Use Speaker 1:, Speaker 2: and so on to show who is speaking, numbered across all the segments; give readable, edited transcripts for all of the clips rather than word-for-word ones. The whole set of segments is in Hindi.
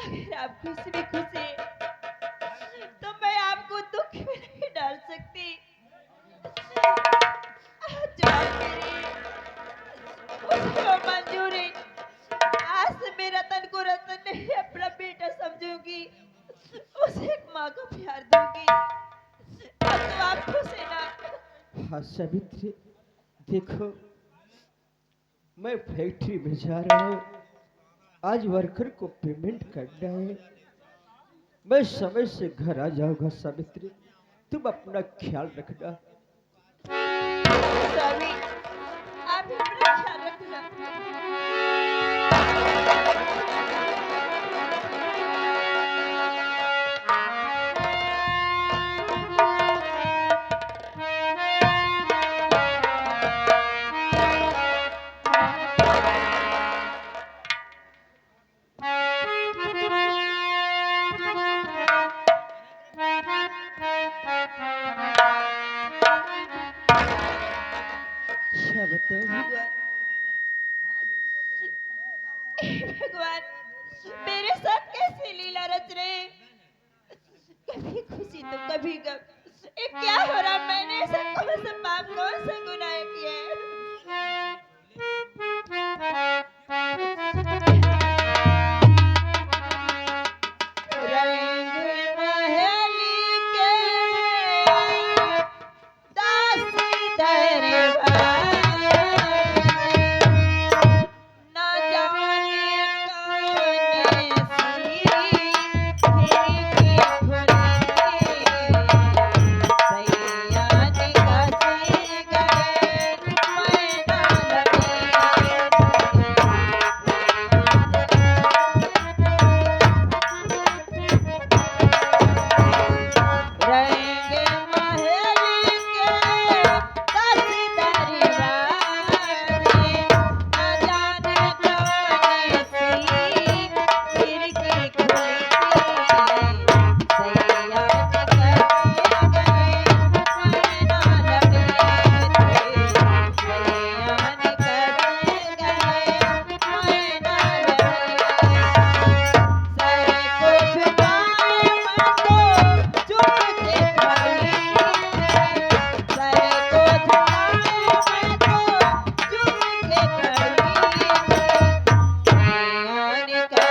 Speaker 1: अगर आप खुशी में खुशी तो मैं आपको दुख में नहीं डाल सकती। जो आप मेरी मुझे मंजूर है, आज से मैं रतन को रतन नहीं अपना बेटा समझूंगी, उसे एक माँ का प्यार दूंगी। अब तो आप खुश है ना?
Speaker 2: हाँ सावित्री, देखो मैं फैक्ट्री में जा रहा हूँ। आज वर्कर को पेमेंट करना है। मैं समय से घर आ जाऊंगा सावित्री, तुम अपना ख्याल रखना।
Speaker 1: स्वामी, आप ही अपना ख्याल रखना।
Speaker 2: क्या बताऊँ भगवान।
Speaker 1: हे भगवान, मेरे साथ कैसी लीला रच रहे हैं? कभी खुशी तो कभी गम। ये क्या हो रहा? मैंने ऐसा कौन सा पाप, कौन सा गुनाह किया है? रंग महल के दासी दरबार, ना जाने कौन सी खिड़की खुली, सैया निकस गए मैना रंग महल के दस दरबार, न जाने कौन सी खिड़की खुली, सैया निकस गए मैना लगे, सैया निकस गए मैना लगे। सर को झुकाए मतो चुप के खड़ी है, सर को झुकाए मतो चुप के खड़ी है, सैया निकस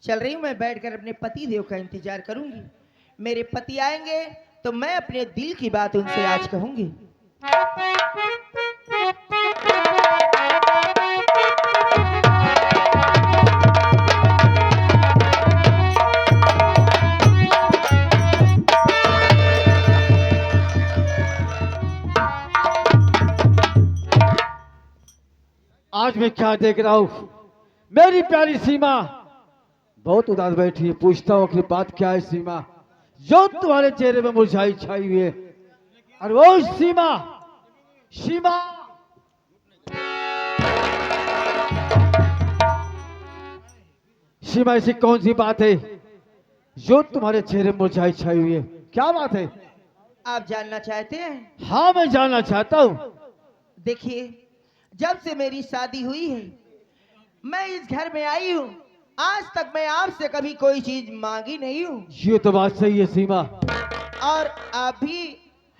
Speaker 3: चल रही हूँ, मैं बैठकर अपने पति देव का इंतजार करूंगी। मेरे पति आएंगे तो मैं अपने दिल की बात उनसे आज कहूंगी।
Speaker 2: आज मैं क्या देख रहा हूँ, मेरी प्यारी सीमा बहुत उदास बैठी है। पूछता हूँ कि बात क्या है सीमा, जो तुम्हारे चेहरे में मुरझाई छाई हुई है। और वो सीमा, सीमा सीमा, ऐसी कौन सी बात है जो तुम्हारे चेहरे में मुरझाई छाई हुई है? क्या बात है?
Speaker 3: आप जानना चाहते हैं?
Speaker 2: हाँ मैं जानना चाहता हूँ।
Speaker 3: देखिए, जब से मेरी शादी हुई है, मैं इस घर में आई हूँ, आज तक मैं आपसे कभी कोई चीज मांगी नहीं हूँ
Speaker 2: ये तो बात सही है सीमा,
Speaker 3: और आप भी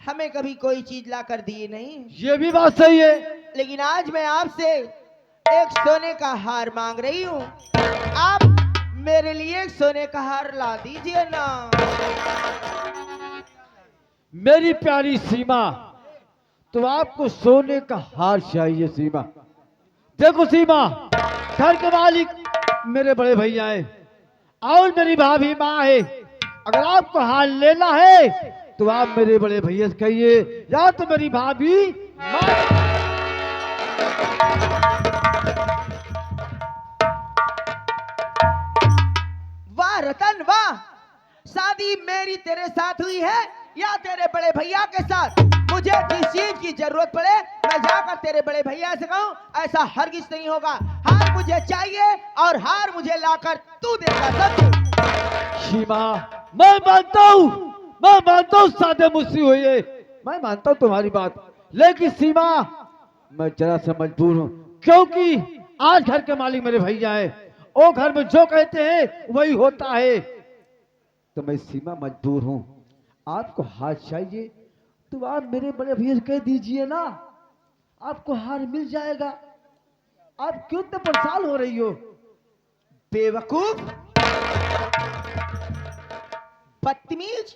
Speaker 3: हमें कभी कोई चीज ला कर दिए नहीं।
Speaker 2: ये भी बात सही है।
Speaker 3: लेकिन आज मैं आपसे एक सोने का हार मांग रही हूँ। आप मेरे लिए एक सोने का हार ला दीजिए ना।
Speaker 2: मेरी प्यारी सीमा, तो आपको सोने का हार चाहिए सीमा। देखो सीमा, घर के मालिक मेरे बड़े भैया है और मेरी भाभी माँ है। अगर आपको हार लेना है तो आप मेरे बड़े भैया से कहिए, या तो मेरी भाभी माँ।
Speaker 3: वाह रतन वाह, शादी मेरी तेरे साथ हुई है या तेरे बड़े भैया के साथ। मुझे जिस चीज की जरूरत पड़े मैं जाकर तेरे बड़े भैया से कहूँ, ऐसा हरगिज नहीं होगा। हार मुझे चाहिए और हार मुझे लाकर तू देगा। सब
Speaker 2: सीमा, मैं मानता हूँ सादे मुझसे हुई है, मैं मानता हूँ तुम्हारी बात। लेकिन सीमा, मैं जरा सा मजबूर हूँ, क्योंकि आज घर के मालिक मेरे भैया है। वो घर में जो कहते हैं वही होता है। तो मैं सीमा मजबूर हूँ। आपको हार चाहिए तो आप मेरे बड़े भैया से कह दीजिए ना, आपको हार मिल जाएगा। आप क्यों इतने परेशान हो रही हो?
Speaker 3: बेवकूफ, बदतमीज,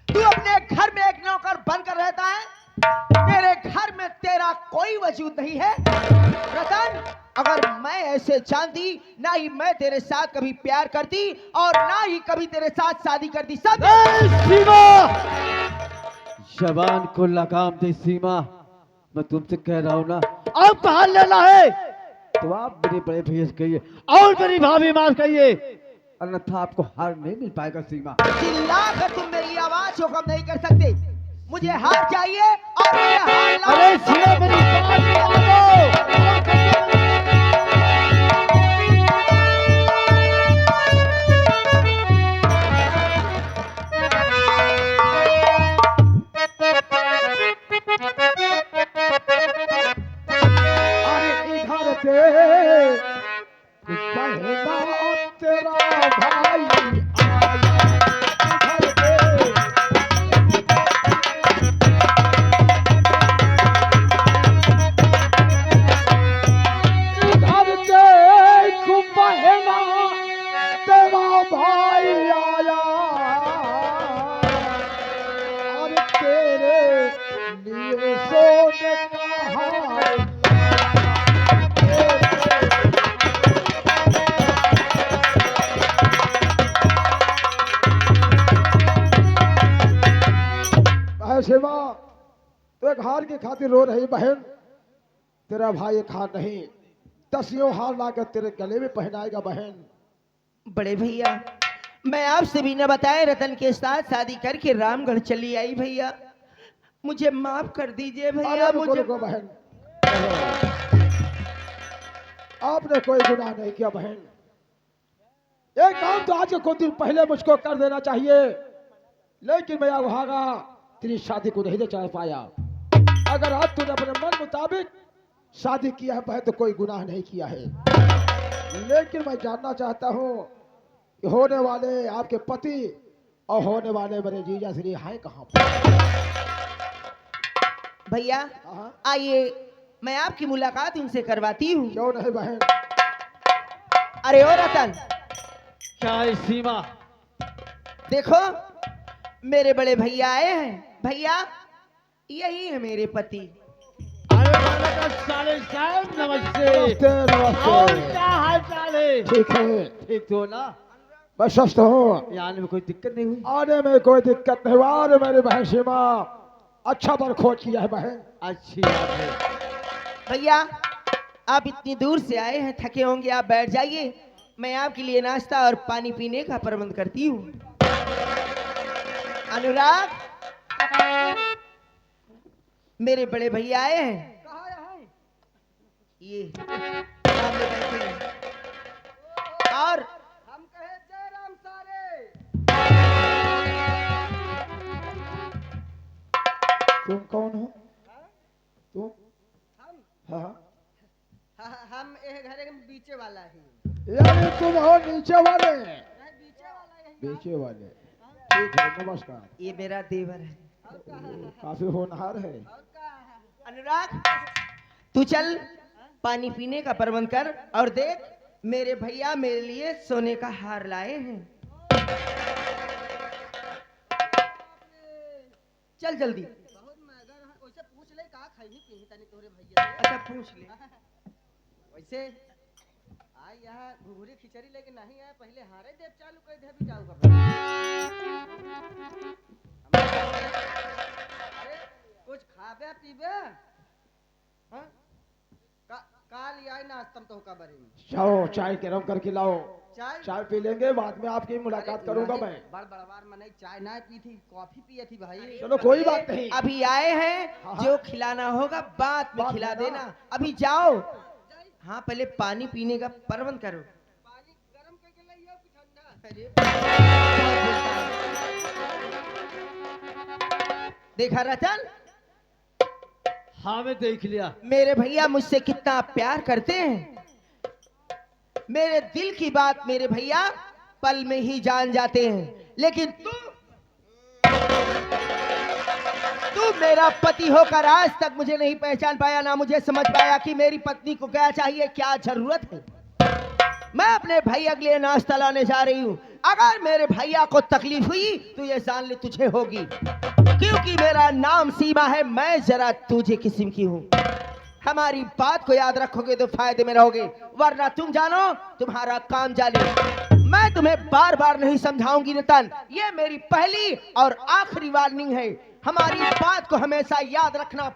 Speaker 3: तू अपने घर में एक नौकर बनकर रहता है। तेरे घर में तेरा कोई वजूद नहीं है। रतन, अगर मैं ऐसे जानती, ना ही मैं तेरे साथ कभी प्यार करती और ना ही कभी तेरे साथ शादी करती। सब
Speaker 2: सीमा, जबान को लगाम दे सीमा। मैं तुमसे कह रहा हूं ना, आपको हार लेना है तो आप मेरे बड़े भैया से कहिए और मेरी भाभी मां से कहिए, अन्यथा आपको हार नहीं मिल पाएगा सीमा।
Speaker 3: चिल्लाकर तुम मेरी आवाज को कम नहीं कर सकते। मुझे हार चाहिए और मुझे हार ला।
Speaker 2: अरे सीमा, मेरी बात मानो। अरे इधर से पहला तेरा भाई आया, इधर से इधर से पहला तेरा भाई आया और तेरे लिए सोने का हार।
Speaker 4: शिवा, तो एक हार की खातिर रो रही बहन। तेरा भाई एक हार नहीं, 10 हार लाकर तेरे गले में पहनाएगा बहन।
Speaker 3: बड़े भैया, मैं आपसे भी न बताए रतन के साथ शादी करके रामगढ़ चली आई। भैया मुझे माफ कर दीजिए भैया।
Speaker 4: अरे रुको
Speaker 3: मुझे
Speaker 4: रुको बहन, आपने कोई गुनाह नहीं किया बहन। एक काम तो आज के कुछ दिन पहले मुझको कर देना चाहिए, लेकिन मैं भागा तेरी शादी को नहीं चाह पाया। अगर आज तूने अपने मन मुताबिक शादी किया है बहन तो कोई गुनाह नहीं किया है। लेकिन मैं जानना चाहता हूँ कि होने वाले आपके पति और होने वाले मेरे जीजा श्री हैं कहाँ पर?
Speaker 3: भैया
Speaker 4: हाँ,
Speaker 3: आइए, मैं आपकी मुलाकात उनसे करवाती हूँ।
Speaker 4: क्यों नहीं बहन?
Speaker 3: अरे ओ रतन,
Speaker 2: क्या है सीमा?
Speaker 3: देखो मेरे बड़े भैया आए हैं। भैया यही है मेरे पति।
Speaker 2: अरे वालेकुम साले साहब, नमस्ते।
Speaker 4: नमस्ते
Speaker 2: और
Speaker 4: नमस्ते।
Speaker 2: क्या हाल चाल है?
Speaker 4: ठीक है,
Speaker 2: ठीक तो ना?
Speaker 4: मैं स्वस्थ हूँ।
Speaker 2: ये आने में कोई दिक्कत नहीं हुई?
Speaker 4: आने में कोई दिक्कत नहीं हुआ। अरे मेरी बहन सीमा, अच्छा पर खोज किया है बहन।
Speaker 2: अच्छी बात है।
Speaker 3: भैया आप इतनी दूर से आए हैं, थके होंगे, आप बैठ जाइए। मैं आपके लिए नाश्ता और पानी पीने का प्रबंध करती हूँ। अनुराग, मेरे बड़े भैया आए हैं। ये सामने बैठे हैं। और
Speaker 4: हम कहे जय राम सारे। तुम कौन हो? तुम? हाँ हाँ।
Speaker 3: हम घर के बीचे वाला ही।
Speaker 4: यानी तुम हो नीचे वाले, नीचे वाले। ठीक है, नमस्कार।
Speaker 3: ये मेरा देवर है।
Speaker 4: काफी होनहार है।
Speaker 3: अनुराग, तू चल पानी पीने का प्रबंध कर, और देख मेरे भैया मेरे लिए सोने का हार लाए हैं। चल जल्दी।
Speaker 5: बहुत महंगा है, वैसे पूछ ले का खैनी पीही तनी तोरे भैया से।
Speaker 3: अच्छा पूछ ले।
Speaker 5: वैसे आई यहाँ घुघरी खिचड़ी लेके नहीं आए, पहले हारे देव चालू कर दे भी जाऊ का। अरे कुछ खाबे पीबे? हाँ? काल आई नाश्तम तो का बरी में।
Speaker 4: जाओ चाय गरम करके लाओ,
Speaker 5: चाय
Speaker 4: चाय पी लेंगे, बाद में आपकी मुलाकात करूंगा मैं।
Speaker 5: बड़ बड़वार मने चाय ना पी थी, कॉफी पिए थी भाई।
Speaker 4: चलो कोई बात नहीं।
Speaker 3: अभी आए हैं,
Speaker 4: हाँ।
Speaker 3: जो खिलाना होगा बाद में
Speaker 4: बाद
Speaker 3: खिला
Speaker 4: में ना।
Speaker 3: देना। अभी जाओ। हाँ पहले पानी पीने का प्रबंध करो।
Speaker 5: पानी गरम करके लाइयो कि ठंडा?
Speaker 3: देखा रतन,
Speaker 2: हाँ मैं देख लिया।
Speaker 3: मेरे भैया मुझसे कितना प्यार करते हैं। मेरे दिल की बात मेरे भैया पल में ही जान जाते हैं। लेकिन तू मेरा पति होकर आज तक मुझे नहीं पहचान पाया, ना मुझे समझ पाया कि मेरी पत्नी को क्या चाहिए, क्या जरूरत है। मैं अपने भैया के लिए नाश्ता लाने जा रही हूँ। अगर मेरे भैया को तकलीफ हुई तो ये जान ले तुझे होगी, क्योंकि मेरा नाम सीमा है। मैं जरा तुझे किस्म की हूँ। हमारी बात को याद रखोगे तो फायदे में रहोगे, वरना तुम जानो तुम्हारा काम जाने। मैं तुम्हें बार बार नहीं समझाऊंगी रतन, ये मेरी पहली और आखिरी वार्निंग है। हमारी बात को हमेशा याद रखना।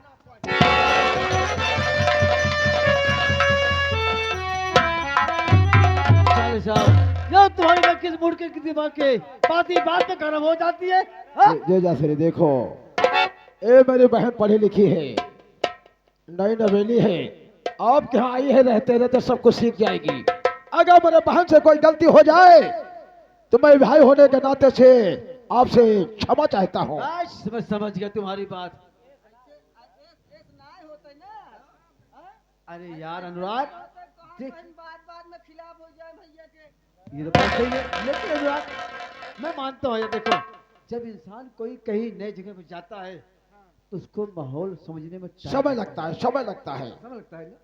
Speaker 2: साले साहब, यो तुम्हारी मैं किस मूड के दिमाग के बात ही बात में गर्म हो जाती है। हाँ?
Speaker 4: जे जाफरी देखो, ये मेरी बहन पढ़ी लिखी है, नई नवेली है, आपके यहाँ आई है, रहते रहते सब कुछ सीख जाएगी। अगर मेरे बहन से कोई गलती हो जाए तो मैं भाई होने के नाते से आपसे क्षमा चाहता हूँ।
Speaker 2: बस मैं समझ गया तुम्हारी बात।
Speaker 5: ऐस ना होता ना।
Speaker 2: अरे यार अनुराग, देख
Speaker 5: बात में खिलाफ हो जाए भैया के।
Speaker 2: ये तो बात सही है, लेकिन अनुराग मैं मानता हूँ, ये देखो जब इंसान कोई कहीं नई जगह पे जाता है तो उसको माहौल समझने में
Speaker 4: समय लगता है, समय लगता है।
Speaker 2: समय लगता है ना।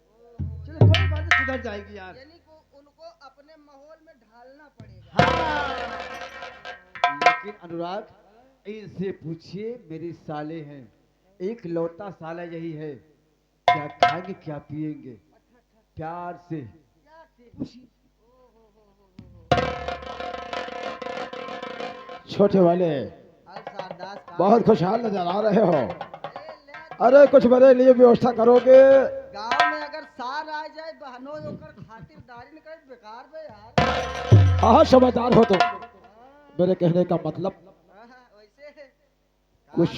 Speaker 2: चलो कोई बात नहीं, सुधर जाएगी यार।
Speaker 5: यानी को उनको अपने माहौल में ढालना पड़ेगा।
Speaker 2: हाँ। लेकिन अनुराग, इनसे पूछिए, मेरी साले हैं, एक लौता साला यही है, क्या खाएंगे क्या पिएंगे, प्यार से पूछिए।
Speaker 4: छोटे वाले
Speaker 5: और शारदास का
Speaker 4: बहुत खुशहाल नजर आ रहे हो। अरे कुछ मेरे लिए व्यवस्था करोगे?
Speaker 5: गांव में अगर सार आ जाए बहनों ओकर खातिरदारी न करे बेकार बे यार।
Speaker 4: हाँ समझदार हो तुम। मेरे कहने का मतलब
Speaker 5: वैसे
Speaker 4: कुछ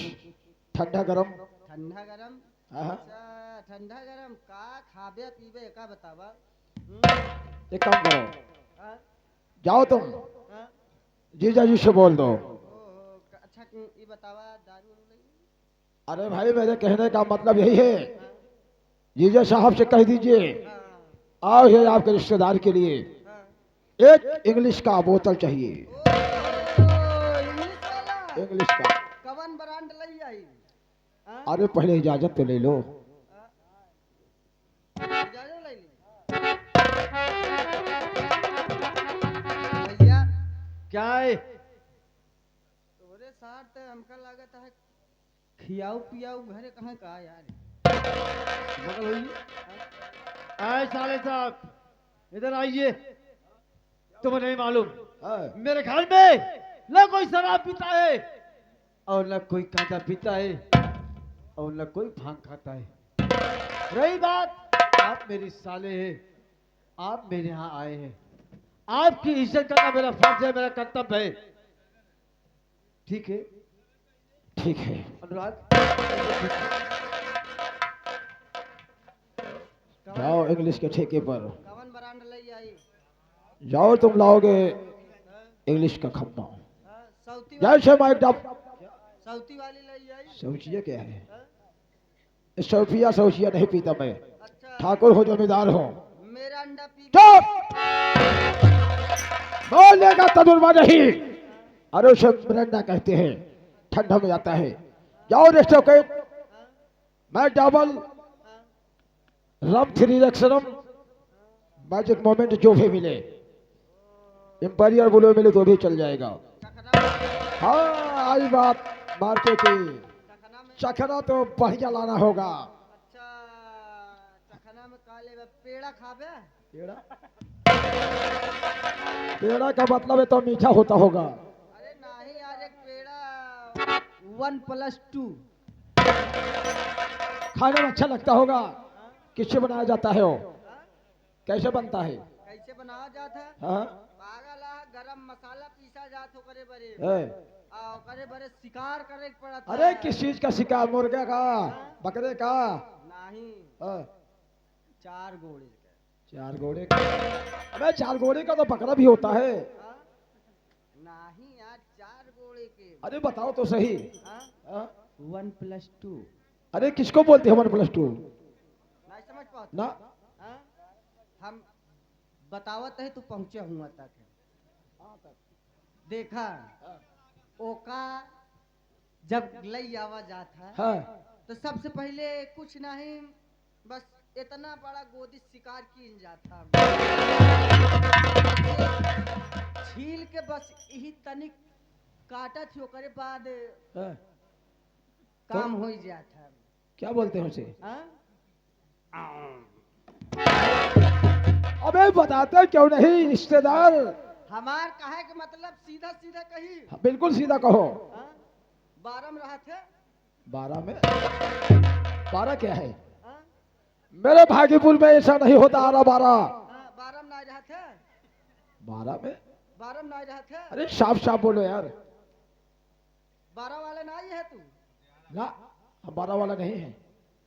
Speaker 4: ठंडा गरम।
Speaker 5: ठंडा गरम।
Speaker 4: हाँ।
Speaker 5: अच्छा ठंडा गरम का खाबे पीबे का बतावा।
Speaker 4: एक काम करो,
Speaker 5: हाँ?
Speaker 4: जाओ तुम
Speaker 5: हाँ?
Speaker 4: जीजा जी से बोल दो।
Speaker 5: अच्छा ये बतावा दारू वारू नहीं?
Speaker 4: अरे भाई मेरे कहने का मतलब यही है, जीजा साहब से कह दीजिए
Speaker 5: हाँ,
Speaker 4: आओ ये आपके रिश्तेदार के लिए
Speaker 5: हाँ।
Speaker 4: एक इंग्लिश का बोतल चाहिए।
Speaker 5: इंग्लिश वाला
Speaker 4: इंग्लिश का।
Speaker 5: कवन ब्रांड लई आई? हाँ?
Speaker 4: अरे पहले इजाजत तो ले लो।
Speaker 5: इजाजत ले ली। भैया
Speaker 2: क्या है?
Speaker 5: तोरे साथ हमका लागत है खियाऊ पियाऊ घरे कहाँ का यार।
Speaker 2: बगल होइए। आए साले साहब, इधर आइए। तुम्हें नहीं मालूम,
Speaker 4: हाँ।
Speaker 2: मेरे घर में न कोई शराब पीता है और न कोई गांजा पीता है और न कोई भांग खाता है। रही बात, आप मेरी साले हैं, आप मेरे यहाँ आए हैं, आपकी इज्जत करना मेरा फर्ज है, मेरा कर्तव्य है। ठीक है
Speaker 4: ठीक है।
Speaker 2: अनुराग,
Speaker 4: जाओ इंग्लिश के ठेके पर
Speaker 5: कवन ब्रांड लई आई?
Speaker 4: जाओ, तुम लाओगे इंग्लिश का खम्मा।
Speaker 5: हाँ, सौती
Speaker 4: जय से माइक डब।
Speaker 5: सौती वाली लई आई?
Speaker 4: सोचिए क्या है,
Speaker 5: हाँ?
Speaker 4: सौफिया नहीं पीता मैं,
Speaker 5: अच्छा
Speaker 4: ठाकुर हो जमींदार हो।
Speaker 5: मेरा अंडा पी
Speaker 4: चुप! बोलेगा तजुर्बा नहीं। अरे उसे मिरिंडा कहते हैं, ठंडा में जाता है। जाओ रेस्टोरेंट, मैं डबल रम 3 एक्सरम मैजिक मोमेंट जो भी मिले, इंपीरियल ब्लू मिले तो भी चल जाएगा। हाँ आई बात मार्के की।
Speaker 5: चखना में
Speaker 4: चखना तो बढ़िया लाना होगा।
Speaker 5: अच्छा चखना में काले में पेड़ा खाबे।
Speaker 4: पेड़ा का मतलब है तो मीठा होता होगा।
Speaker 5: अरे नहीं यार एक पेड़ा 1+2।
Speaker 4: खाने में अच्छा लगता होगा। किससे बनाया जाता है वो, कैसे बनता है?
Speaker 5: कैसे बनाया जाता है?
Speaker 4: हाँ?
Speaker 5: पागल है, गरम मसाला पीसा जात हो करे बरे
Speaker 4: ए,
Speaker 5: आओ करे बरे शिकार करे पड़ा था।
Speaker 4: अरे किस चीज का शिकार, मुर्गे का, बकरे का?
Speaker 5: नहीं
Speaker 4: हाँ,
Speaker 5: 4 घोड़े का।
Speaker 4: 4 घोड़े का? अबे 4 घोड़े का तो बकरा भी होता है।
Speaker 5: हाँ? नहीं यार 4 घोड़े के।
Speaker 4: अरे बताओ तो सही।
Speaker 5: हाँ?
Speaker 4: हाँ?
Speaker 5: 1+2
Speaker 4: अरे किसको बोलते हैं 1+2?
Speaker 5: नहीं समझ पाओ
Speaker 4: ना
Speaker 5: हाँ? हम बतावत है तू पहुंचे हुआ तक देखा ओका जब लई आवा जाता
Speaker 4: हाँ
Speaker 5: तो सबसे पहले कुछ नहीं बस इतना बड़ा गोदी शिकार की जाता छील के बस यही तनिक काटा थी ओकरे बाद
Speaker 4: हाँ।
Speaker 5: काम हो जाता।
Speaker 4: क्या बोलते हैं उसे?
Speaker 5: हाँ?
Speaker 4: अबे बताते क्यों नहीं रिश्तेदार?
Speaker 5: हमार कहे के मतलब सीधा सीधा कही।
Speaker 4: बिल्कुल सीधा कहो।
Speaker 5: हाँ? 12 में रहा थे
Speaker 4: 12 में? 12 क्या है?
Speaker 5: हाँ?
Speaker 4: मेरे भागीपुर में ऐसा नहीं होता। 12
Speaker 5: हाँ, 12 में नहीं रहा थे
Speaker 4: 12 में?
Speaker 5: 12 में नहीं रहा थे
Speaker 4: अरे साफ साफ बोलो यार।
Speaker 5: 12 वाले नहीं है तू।
Speaker 4: ना हम 12 वाला नहीं है।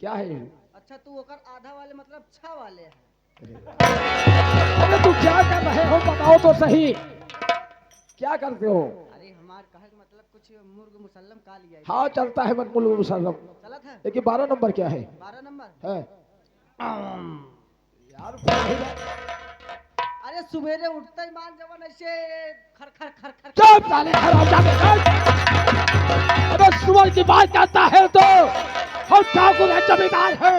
Speaker 4: क्या है ये?
Speaker 5: अच्छा तू ओकर आधा वाले मतलब 6 वाले है।
Speaker 4: अरे तू क्या कर रहे हो बताओ तो सही, क्या करते हो?
Speaker 5: अरे हमार कहे के मतलब कुछ मुर्ग मुसल्लम का लिया है।
Speaker 4: हाँ चलता है मनमुल मुसल्लम,
Speaker 5: चलत है
Speaker 4: लेकिन 12 नंबर क्या है?
Speaker 5: 12 नंबर।
Speaker 4: है यार
Speaker 5: अरे सवेरे उठते ही मान जवन ऐसे खर खर खर खर
Speaker 4: चुप साले हरामजादे, चुप! अबे सुअर की बात करता है तो हम ठाकुर है, जमींदार है।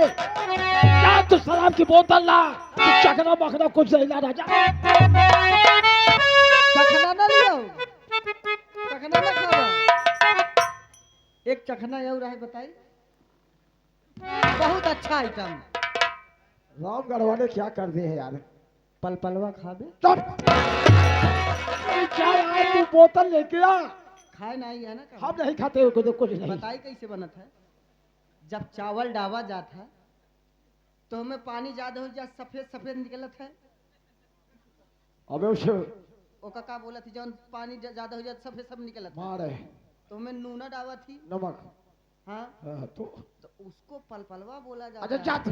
Speaker 4: क्या तू शराब की बोतल ला, तू चखना मखना कुछ नहीं ला राजा।
Speaker 5: चखना ना लियो चखना ना खावा। एक चखना यू रहे बताई बहुत अच्छा आइटम।
Speaker 4: रामगढ़ वाले क्या कर दिए हैं यार।
Speaker 5: पलपलवा खाबे
Speaker 4: चुप! अरे क्या यार तू बोतल लेके आ।
Speaker 5: खाए नहीं है ना कभी?
Speaker 4: हम नहीं खाते हो कुछ नहीं।
Speaker 5: बताई कैसे बनत है। जब चावल डावा जाता है तो हमें पानी ज्यादा हो जा सफेद सफेद निकलत है।
Speaker 4: अबे उसे
Speaker 5: ओका का बोला थी जौन पानी ज्यादा हो जाता सफेद सब निकलत है
Speaker 4: मारे
Speaker 5: तो हमें नूना डावा थी।
Speaker 4: नमक।
Speaker 5: हाँ
Speaker 4: हाँ, तो
Speaker 5: उसको पलपलवा बोला
Speaker 4: अच्छा
Speaker 5: जाता
Speaker 4: जा
Speaker 5: है।
Speaker 4: तू।